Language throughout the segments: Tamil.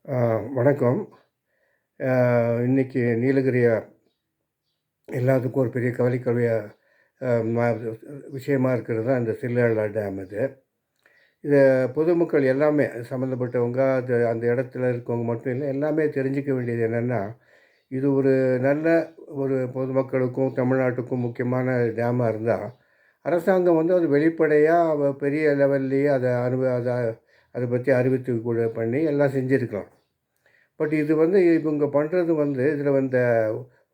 ஆ, வணக்கம். இன்னைக்கு நீலகிரிய எல்லாத்துக்கும் ஒரு பெரிய கவலைக்குரிய அ ம விஷயமா இருக்கிறது தான் இந்த சில்லேலா டேம் இது. இத பொதுமக்கள் எல்லாமே சம்மந்தப்பட்டவங்க, அது அந்த இடத்துல இருக்கவங்க மட்டும் இல்ல, எல்லாமே தெரிஞ்சுக்க வேண்டியது என்னன்னா, இது ஒரு நல்ல ஒரு பொதுமக்களுக்கும், தமிழ்நாட்டுக்கும் முக்கியமான டேமா இருந்தா, அரசாங்கம் வந்து அது வெளிப்படையா பெரிய லெவல்லயே அத பத்தி அறிவித்து கூட பண்ணி எல்லாம் செஞ்சிருக்கலாம். பட் இது வந்து இவங்க பண்ணுறது வந்து இதில் வந்த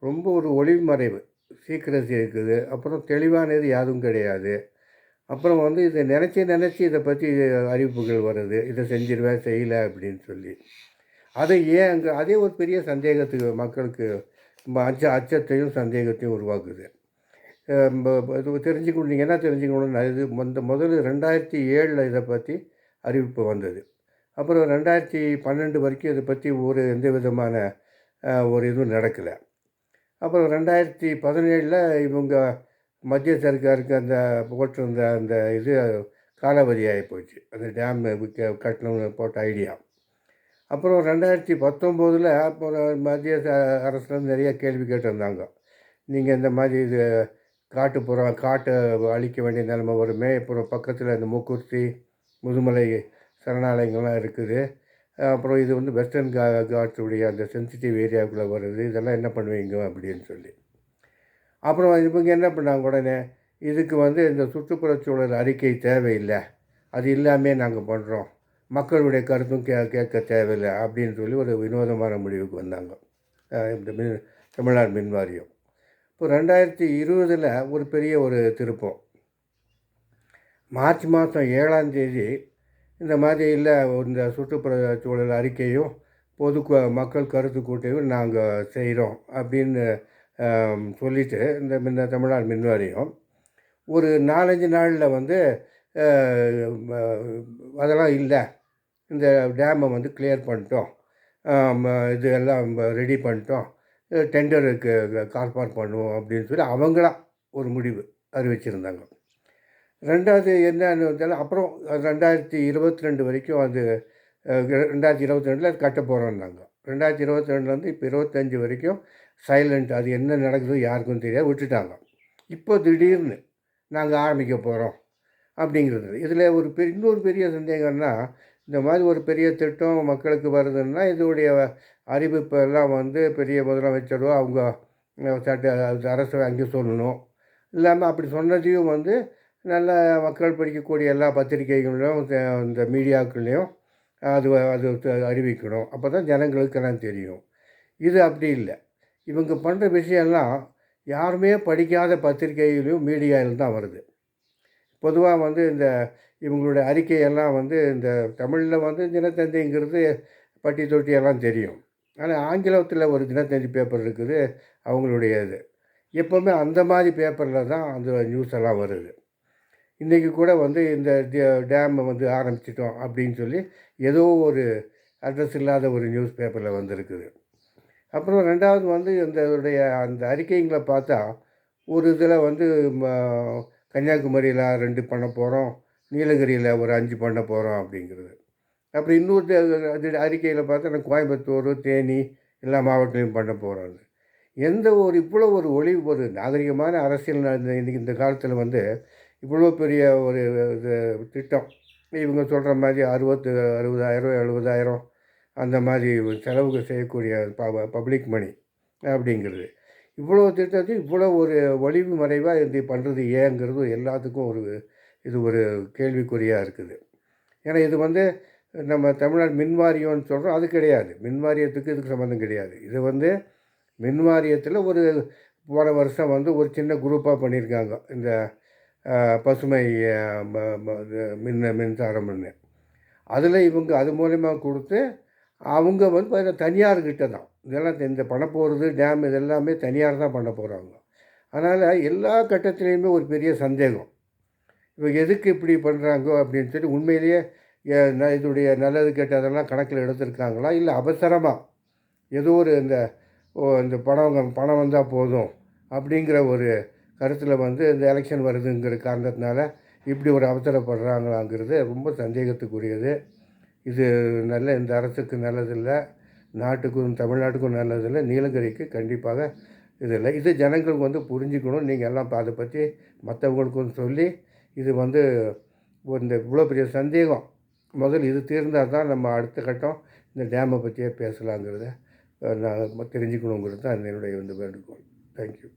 ரொம்ப ஒரு ஒளிவு சீக்ரெசி இருக்குது. அப்புறம் தெளிவானது யாதும் கிடையாது. அப்புறம் வந்து இதை நினச்சி நினச்சி இதை பற்றி அறிவிப்புகள் வருது. இதை செஞ்சிருவேன் செய்யலை அப்படின்னு சொல்லி. அதை ஏன் அங்கே அதே ஒரு பெரிய சந்தேகத்துக்கு மக்களுக்கு ரொம்ப அச்சத்தையும் சந்தேகத்தையும் உருவாக்குது. இது தெரிஞ்சுக்கணும், நீங்கள் என்ன தெரிஞ்சுக்கணும்னா இது முதல்ல 2007 இதை பற்றி அறிவிப்பு வந்தது. அப்புறம் 2012 வரைக்கும் இதை பற்றி ஒரு எந்த விதமான ஒரு இதுவும் நடக்கலை. அப்புறம் 2017 இவங்க மத்திய சர்க்காருக்கு அந்த போட்டிருந்த அந்த இது காலாவதி ஆகி போச்சு. அந்த டேம் கட்டணும்னு போட்ட ஐடியா. அப்புறம் 2019 அப்புறம் மத்திய அரசுலேருந்து நிறைய கேள்வி கேட்டிருந்தாங்க. நீங்கள் இந்த மாதிரி இது காட்டை அழிக்க வேண்டிய நிலைமை வருமே, அப்புறம் பக்கத்தில் இந்த மூக்குத்தி, முதுமலை சரணாலயங்கள்லாம் இருக்குது. அப்புறம் இது வந்து வெஸ்டர்ன் காட்ஸுடைய அந்த சென்சிட்டிவ் ஏரியாவுக்குள்ளே வருது. இதெல்லாம் என்ன பண்ணுவீங்க அப்படின்னு சொல்லி. அப்புறம் இவங்க என்ன பண்ணாங்க உடனே, இதுக்கு வந்து இந்த சுற்றுப்புறச் சூழல் அறிக்கை தேவையில்லை, அது இல்லாமையே நாங்கள் பண்ணுறோம், மக்களுடைய கருத்தும் கேட்க தேவையில்லை அப்படின்னு சொல்லி ஒரு வினோதமான முடிவுக்கு வந்தாங்க. இந்த தமிழ்நாடு மின் வாரியம். இப்போ 2020 ஒரு பெரிய ஒரு திருப்பம். மார்ச் மாதம் 7ஆம் தேதி இந்த மாதிரி இல்லை, இந்த சுற்றுப்புற சூழல் அறிக்கையும் மக்கள் கருத்து கூட்டையும் நாங்கள் செய்கிறோம் அப்படின்னு சொல்லிவிட்டு இந்த தமிழ்நாடு மின் வாரியம் ஒரு 4-5 நாளில் வந்து அதெல்லாம் இல்லை, இந்த டேமை வந்து கிளியர் பண்ணிட்டோம், இது எல்லாம் ரெடி பண்ணிட்டோம், டெண்டருக்கு கால்பார் பண்ணுவோம் அப்படின்னு சொல்லி அவங்களாம் ஒரு முடிவு அறிவிச்சிருந்தாங்க. ரெண்டாவது என்னன்னு வந்தாலும் அப்புறம் 2022 வரைக்கும் அது 2022 அது கட்ட போகிறோம்னாங்க. 2022 இப்போ 25 வரைக்கும் சைலண்ட், அது என்ன நடக்குதோ யாருக்கும் தெரியாது, விட்டுட்டாங்க. இப்போ திடீர்னு நாங்கள் ஆரம்பிக்க போகிறோம் அப்படிங்கிறது. இதில் இன்னொரு பெரிய சந்தேகம்னா, இந்த மாதிரி ஒரு பெரிய திட்டம் மக்களுக்கு வருதுன்னா, இதோடைய அறிவிப்பெல்லாம் வந்து பெரிய முதலமைச்சரோ அவங்க அரசு அங்கே சொல்லணும். இல்லாமல் அப்படி சொன்னதையும் வந்து நல்ல மக்கள் படிக்கக்கூடிய எல்லா பத்திரிகைகளிலும் இந்த மீடியாக்கள்லேயும் அது அது அறிவிக்கணும். அப்போ தான் ஜனங்களுக்கெல்லாம் தெரியும். இது அப்படி இல்லை. இவங்க பண்ணுற விஷயம்லாம் யாருமே படிக்காத பத்திரிகையிலையும் மீடியாவில் தான் வருது. பொதுவாக வந்து இந்த இவங்களுடைய அறிக்கையெல்லாம் வந்து இந்த தமிழில் வந்து தினத்தந்திங்கிறது பட்டி தொட்டி எல்லாம் தெரியும். ஆனால் ஆங்கிலத்தில் ஒரு தினத்தந்தி பேப்பர் இருக்குது அவங்களுடைய இது. எப்போவுமே அந்த மாதிரி பேப்பரில் தான் அந்த நியூஸ் எல்லாம் வருது. இன்றைக்கி கூட வந்து இந்த டேமை வந்து ஆரம்பிச்சிட்டோம் அப்படின்னு சொல்லி ஏதோ ஒரு அட்ரஸ் இல்லாத ஒரு நியூஸ் பேப்பரில் வந்திருக்குது. அப்புறம் 2வது வந்து அந்த அறிக்கைங்களை பார்த்தா ஒரு இதில் வந்து கன்னியாகுமரியில் 2 பண்ண போகிறோம், நீலகிரியில் ஒரு 5 பண்ண போகிறோம் அப்படிங்கிறது. அப்புறம் இன்னொரு அது அறிக்கையில் பார்த்தா நான் கோயம்புத்தூர், தேனி எல்லா மாவட்டத்திலையும் பண்ண போகிறோன்னு. எந்த ஒரு இவ்வளோ ஒரு நாகரிகமான அரசியல் இன்றைக்கி இந்த காலத்தில் வந்து இவ்வளோ பெரிய ஒரு இது திட்டம், இவங்க சொல்கிற மாதிரி 60,000 70,000 அந்த மாதிரி செலவுகள் செய்யக்கூடிய பப்ளிக் மணி அப்படிங்கிறது. இவ்வளோ திட்டத்தையும் இவ்வளோ ஒரு ஒளிவு மறைவாக இது பண்ணுறது ஏங்கிறது எல்லாத்துக்கும் இது ஒரு கேள்விக்குறியாக இருக்குது. ஏன்னா இது வந்து நம்ம தமிழ்நாடு மின் வாரியம்னு சொல்கிறோம், அது கிடையாது. மின் வாரியத்துக்கு இதுக்கு சம்மந்தம் கிடையாது. இது வந்து மின் வாரியத்தில் போன வருஷம் வந்து ஒரு சின்ன குரூப்பாக பண்ணியிருக்காங்க. இந்த பசுமை இது மின்சாரம்னு. அதில் இவங்க அது மூலயமா கொடுத்து அவங்க வந்து பார்த்தீங்கன்னா தனியார்கிட்ட தான் இதெல்லாம் இந்த பண்ண போகிறது, டேம் இதெல்லாமே தனியார் தான் பண்ண போகிறாங்க. அதனால் எல்லா கட்டத்துலேயுமே ஒரு பெரிய சந்தேகம். இவங்க எதுக்கு இப்படி பண்ணுறாங்கோ அப்படின்னு சொல்லி உண்மையிலேயே இதனுடைய நல்லது கெட்டதெல்லாம் கணக்கில் எடுத்திருக்காங்களா, இல்லை அவசரமாக ஏதோ ஒரு இந்த பணம் வந்தால் போதும் அப்படிங்கிற ஒரு கருத்தில் வந்து இந்த எலெக்ஷன் வருதுங்கிற காரணத்தினால இப்படி ஒரு அவசரப்படுறாங்களாங்கிறது ரொம்ப சந்தேகத்துக்குரியது. இது இந்த அரசுக்கு நல்லதில்லை, நாட்டுக்கும் தமிழ்நாட்டுக்கும் நல்லதில்லை, நீலகிரிக்கு கண்டிப்பாக இது இல்லை. இது ஜனங்களுக்கு வந்து புரிஞ்சுக்கணும். நீங்கள் எல்லாம் அதை பற்றி மற்றவங்களுக்கும் சொல்லி இது வந்து இந்த இவ்வளோ பெரிய சந்தேகம் முதல்ல இது தீர்ந்தால் தான் நம்ம அடுத்த கட்டம் இந்த டேமை பற்றியே பேசலாங்கிறத நான் தெரிஞ்சுக்கணுங்கிறது தான் என்னுடைய வேண்டுகோள். தேங்க்யூ.